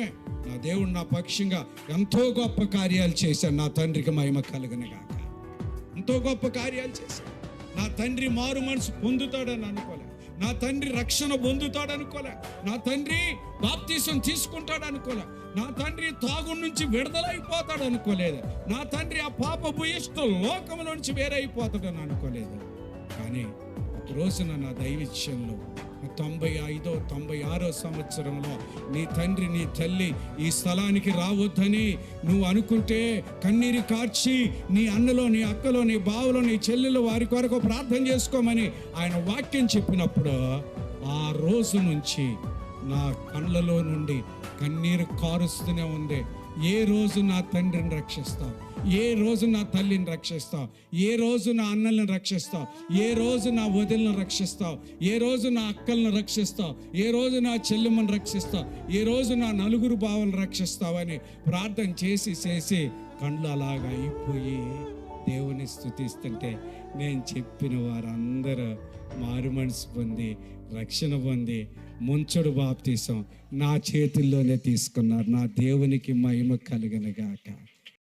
నా దేవుడు నా పక్షంగా ఎంతో గొప్ప కార్యాలు చేశాడు. నా తండ్రికి మహిమ కలుగునుగాక. ఎంతో గొప్ప కార్యాలు చేశాడు. నా తండ్రి మారు మనసు పొందుతాడని అనుకోలే. నా తండ్రి రక్షణ పొందుతాడు అనుకోలే. నా తండ్రి బాప్తీసం తీసుకుంటాడు అనుకోలే. నా తండ్రి తాగు నుంచి విడుదలైపోతాడు అనుకోలేదు. నా తండ్రి ఆ పాప భూయిష్ట లోకంలో నుంచి వేరైపోతాడని అనుకోలేదు. కానీ ఒక రోజున నా దైవిత్యంలో 95, 96 సంవత్సరంలో నీ తండ్రి నీ తల్లి ఈ స్థలానికి రావద్దని నువ్వు అనుకుంటే కన్నీరు కార్చి నీ అన్నలో నీ అక్కలో నీ బావలో నీ చెల్లెలు వారి కొరకు ప్రార్థన చేసుకోమని ఆయన వాక్యం చెప్పినప్పుడు ఆ రోజు నుంచి నా కళ్ళలో నుండి కన్నీరు కారుస్తూనే ఉంది. ఏ రోజు నా తండ్రిని రక్షిస్తావు? ఏ రోజు నా తల్లిని రక్షిస్తావు? ఏ రోజు నా అన్నల్ని రక్షిస్తావు? ఏ రోజు నా వదిలను రక్షిస్తావు? ఏ రోజు నా అక్కలను రక్షిస్తావు? ఏ రోజు నా చెల్లెమ్మని రక్షిస్తావు? ఏ రోజు నా నలుగురు బావలను రక్షిస్తావని ప్రార్థన చేసి కళ్ళు అలాగా అయిపోయి దేవుని స్తుతిస్తుంటే నేను చెప్పిన వారందరూ మారు మనసు పొంది రక్షణ పొంది ముంచడు బాప్తీసం నా చేతుల్లోనే తీసుకున్నారు. నా దేవునికి మహిమ కలుగునుగాక.